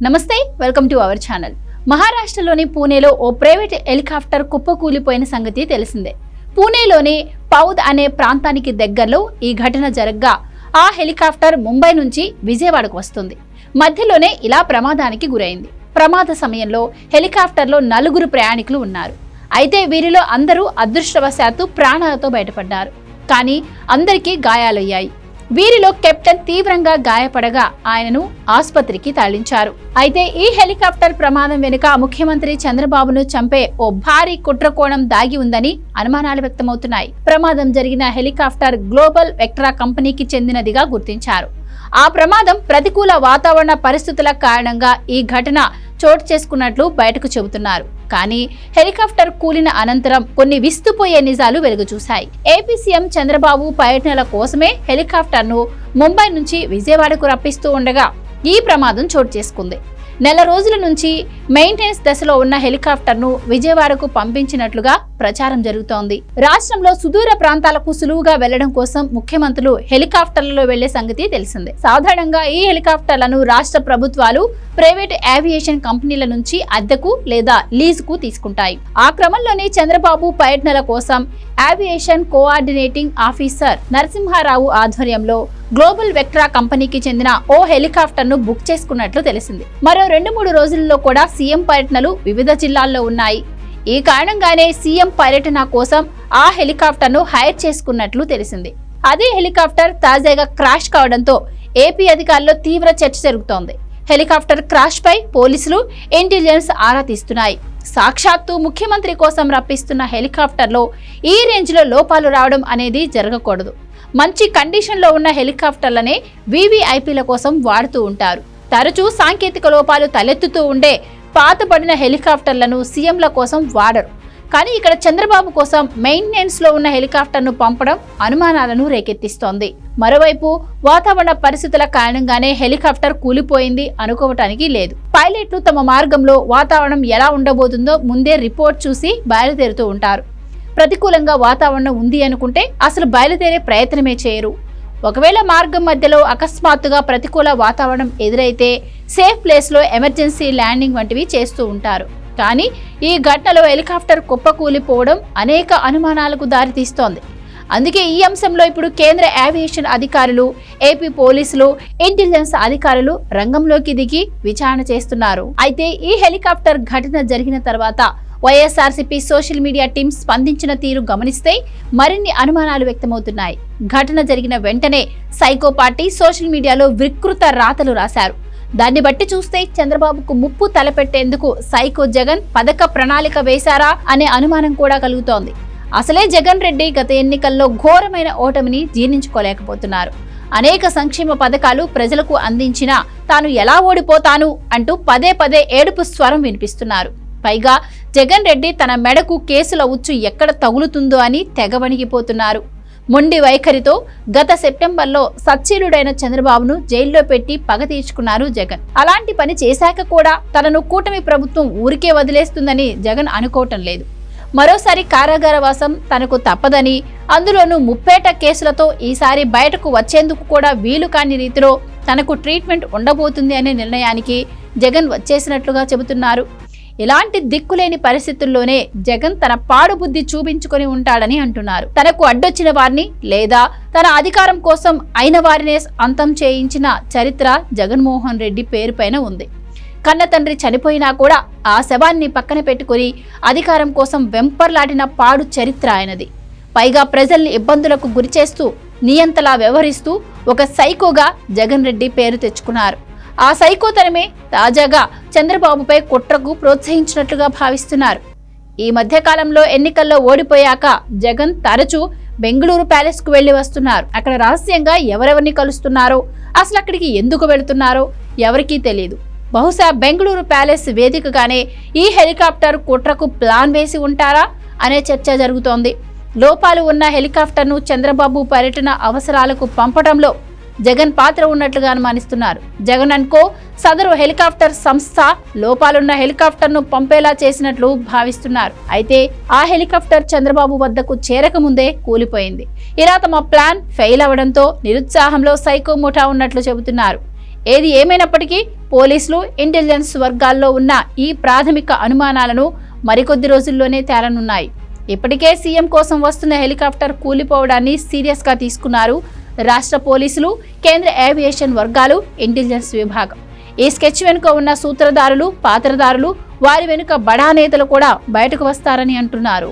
నమస్తే, welcome to our channel. మహారాష్ట్రలోని పూణేలో ఓ ప్రైవేట్ హెలికాప్టర్ కుప్పకూలిపోయిన సంగతి తెలిసిందే. పూణేలోని పౌద్ అనే ప్రాంతానికి దగ్గరలో ఈ ఘటన జరగ్గా ఆ హెలికాప్టర్ ముంబై నుంచి విజయవాడకు వస్తుంది. మధ్యలోనే ఇలా ప్రమాదానికి గురైంది. ప్రమాద సమయంలో హెలికాప్టర్లో 4 ప్రయాణికులు ఉన్నారు. అయితే వీరిలో అందరూ అదృష్టవశాత్తు ప్రాణాలతో బయటపడ్డారు. కానీ అందరికీ గాయాలయ్యాయి. వీరిలో కెప్టెన్ తీవ్రంగా గాయపడగా ఆయనను ఆసుపత్రికి తరలించారు. అయితే ఈ హెలికాప్టర్ ప్రమాదం వెనుక ముఖ్యమంత్రి చంద్రబాబును చంపే ఓ భారీ కుట్రకోణం దాగి ఉందని అనుమానాలు వ్యక్తమవుతున్నాయి. ప్రమాదం జరిగిన హెలికాప్టర్ గ్లోబల్ వెక్ట్రా కంపెనీకి చెందినదిగా గుర్తించారు. ఆ ప్రమాదం ప్రతికూల వాతావరణ పరిస్థితుల కారణంగా ఈ ఘటన చోటు చేసుకున్నట్లు బయటకు చెబుతున్నారు. కానీ హెలికాప్టర్ కూలిన అనంతరం కొన్ని విస్తుపోయే నిజాలు వెలుగు చూశాయి. ఏపీ సీఎం చంద్రబాబు పర్యటనల కోసమే హెలికాప్టర్ను ముంబై నుంచి విజయవాడకు రప్పిస్తూ ఉండగా ఈ ప్రమాదం చోటు చేసుకుంది. నెల రోజుల నుంచి మెయింటెనెన్స్ దశలో ఉన్న హెలికాప్టర్ను విజయవాడకు పంపించినట్లుగా ప్రచారం జరుగుతోంది. రాష్ట్రంలో సుదూర ప్రాంతాలకు సులువుగా వెళ్లడం కోసం ముఖ్యమంత్రులు హెలికాప్టర్లలో వెళ్లే సంగతి తెలిసిందే. సాధారణంగా ఈ హెలికాప్టర్లను రాష్ట్ర ప్రభుత్వాలు ప్రైవేట్ ఏవియేషన్ కంపెనీల నుంచి అద్దెకు లేదా లీజుకు తీసుకుంటాయి. ఆ క్రమంలోనే చంద్రబాబు పర్యటనల కోసం ఏవియేషన్ కోఆర్డినేటింగ్ ఆఫీసర్ నరసింహారావు ఆధ్వర్యంలో గ్లోబల్ వెక్ట్రా కంపెనీకి చెందిన ఓ హెలికాప్టర్ను బుక్ చేసుకున్నట్లు తెలిసింది. మరో 2-3 రోజుల్లో కూడా సీఎం పర్యటనలు వివిధ జిల్లాల్లో ఉన్నాయి. ఈ కారణంగానే సీఎం పర్యటన కోసం ఆ హెలికాప్టర్ను హైర్ చేసుకున్నట్లు తెలిసింది. అదే హెలికాప్టర్ తాజాగా క్రాష్ కావడంతో ఏపీ అధికారుల్లో తీవ్ర చర్చ జరుగుతోంది. హెలికాప్టర్ క్రాష్ పై పోలీసులు, ఇంటెలిజెన్స్ ఆరా తీస్తున్నాయి. సాక్షాత్తు ముఖ్యమంత్రి కోసం రప్పిస్తున్న హెలికాప్టర్లో ఈ రేంజ్లో లోపాలు రావడం అనేది జరగకూడదు. మంచి కండిషన్లో ఉన్న హెలికాప్టర్లనే వీవీఐపీల కోసం వాడుతూ ఉంటారు. తరచూ సాంకేతిక లోపాలు తలెత్తుతూ ఉండే పాతబడిన హెలికాప్టర్లను సీఎంల కోసం వాడరు. కానీ ఇక్కడ చంద్రబాబు కోసం మెయింటెనెన్స్ లో ఉన్న హెలికాప్టర్ను పంపడం అనుమానాలను రేకెత్తిస్తోంది. మరోవైపు వాతావరణ పరిస్థితుల కారణంగానే హెలికాప్టర్ కూలిపోయింది అనుకోవటానికి లేదు. పైలట్లు తమ మార్గంలో వాతావరణం ఎలా ఉండబోతుందో ముందే రిపోర్ట్ చూసి బయలుదేరుతూ ఉంటారు. ప్రతికూలంగా వాతావరణం ఉంది అనుకుంటే అసలు బయలుదేరే ప్రయత్నమే చేయరు. ఒకవేళ మార్గం మధ్యలో అకస్మాత్తుగా ప్రతికూల వాతావరణం ఎదురైతే సేఫ్ ప్లేస్లో ఎమర్జెన్సీ ల్యాండింగ్ వంటివి చేస్తూ ఉంటారు. కానీ ఈ ఘటనలో హెలికాప్టర్ కుప్పకూలిపోవడం అనేక అనుమానాలకు దారితీస్తోంది. అందుకే ఈ అంశంలో ఇప్పుడు కేంద్ర ఏవియేషన్ అధికారులు, ఏపీ పోలీసులు, ఇంటెలిజెన్స్ అధికారులు రంగంలోకి దిగి విచారణ చేస్తున్నారు. అయితే ఈ హెలికాప్టర్ ఘటన జరిగిన తర్వాత వైఎస్ఆర్సీపీ సోషల్ మీడియా టీం స్పందించిన తీరు గమనిస్తే మరిన్ని అనుమానాలు వ్యక్తమవుతున్నాయి. ఘటన జరిగిన వెంటనే సైకో పార్టీ సోషల్ మీడియాలో వికృత రాతలు రాశారు. దాన్ని బట్టి చూస్తే చంద్రబాబుకు ముప్పు తలపెట్టేందుకు సైకో జగన్ పథక ప్రణాళిక వేశారా అనే అనుమానం కూడా కలుగుతోంది. అసలే జగన్ రెడ్డి గత ఎన్నికల్లో ఘోరమైన ఓటమిని జీర్ణించుకోలేకపోతున్నారు. అనేక సంక్షేమ పథకాలు ప్రజలకు అందించినా తాను ఎలా ఓడిపోతాను అంటూ పదే పదే ఏడుపు స్వరం వినిపిస్తున్నారు. పైగా జగన్ రెడ్డి తన మెడకు కేసుల ఉచ్చు ఎక్కడ తగులుతుందో అని తెగ వణికిపోతున్నారు. మొండి వైఖరితో గత సెప్టెంబర్లో సచ్చీలుడైన చంద్రబాబును జైల్లో పెట్టి పగ తీర్చుకున్నారు జగన్. అలాంటి పని చేశాక కూడా తనను కూటమి ప్రభుత్వం ఊరికే వదిలేస్తుందని జగన్ అనుకోవటం లేదు. మరోసారి కారాగారవాసం తనకు తప్పదని, అందులోనూ ముప్పేట కేసులతో ఈసారి బయటకు వచ్చేందుకు కూడా వీలు కాని రీతిలో తనకు ట్రీట్మెంట్ ఉండబోతుంది అనే నిర్ణయానికి జగన్ వచ్చేసినట్లుగా చెబుతున్నారు. ఇలాంటి దిక్కులేని పరిస్థితుల్లోనే జగన్ తన పాడుబుద్ధి చూపించుకొని ఉంటాడని అంటున్నారు. తనకు అడ్డొచ్చిన వారిని లేదా తన అధికారం కోసం అయిన వారినే అంతం చేయించిన చరిత్ర జగన్మోహన్ రెడ్డి పేరుపైన ఉంది. కన్న తండ్రి చనిపోయినా కూడా ఆ శవాన్ని పక్కన పెట్టుకుని అధికారం కోసం వెంపర్లాడిన పాడు చరిత్ర ఆయనది. పైగా ప్రజల్ని ఇబ్బందులకు గురిచేస్తూ నియంతలా వ్యవహరిస్తూ ఒక సైకోగా జగన్ రెడ్డి పేరు తెచ్చుకున్నారు. ఆ సైకోతనమే తాజాగా చంద్రబాబుపై కుట్రకు ప్రోత్సహించినట్లుగా భావిస్తున్నారు. ఈ మధ్య కాలంలో ఎన్నికల్లో ఓడిపోయాక జగన్ తరచూ బెంగళూరు ప్యాలెస్ కు వెళ్లి వస్తున్నారు. అక్కడ రహస్యంగా ఎవరెవరిని కలుస్తున్నారో, అసలు అక్కడికి ఎందుకు వెళుతున్నారో ఎవరికీ తెలియదు. బహుశా బెంగళూరు ప్యాలెస్ వేదికగానే ఈ హెలికాప్టర్ కుట్రకు ప్లాన్ వేసి ఉంటారా అనే చర్చ జరుగుతోంది. లోపాలు ఉన్న హెలికాప్టర్ను చంద్రబాబు పర్యటన అవసరాలకు పంపడంలో జగన్ పాత్ర ఉన్నట్లుగా అనుమానిస్తున్నారు. జగన్ అండ్ కో సదరు హెలికాప్టర్ సంస్థ లోపాలున్న హెలికాప్టర్ను పంపేలా చేసినట్లు భావిస్తున్నారు. అయితే ఆ హెలికాప్టర్ చంద్రబాబు వద్దకు చేరకముందే కూలిపోయింది. ఇలా తమ ప్లాన్ ఫెయిల్ అవడంతో నిరుత్సాహంలో సైకో ముఠా ఉన్నట్లు చెబుతున్నారు. ఏది ఏమైనప్పటికీ పోలీసులు, ఇంటెలిజెన్స్ వర్గాల్లో ఉన్న ఈ ప్రాథమిక అనుమానాలను మరికొద్ది రోజుల్లోనే తేలనున్నాయి. ఇప్పటికే సీఎం కోసం వస్తున్న హెలికాప్టర్ కూలిపోవడాన్ని సీరియస్గా తీసుకున్నారు రాష్ట్ర పోలీసులు, కేంద్ర ఏవియేషన్ వర్గాలు, ఇంటెలిజెన్స్ విభాగం. ఈ స్కెచ్ వెనుక ఉన్న సూత్రధారులు, పాత్రధారులు, వారి వెనుక బడా నేతలు కూడా బయటకు వస్తారని అంటున్నారు.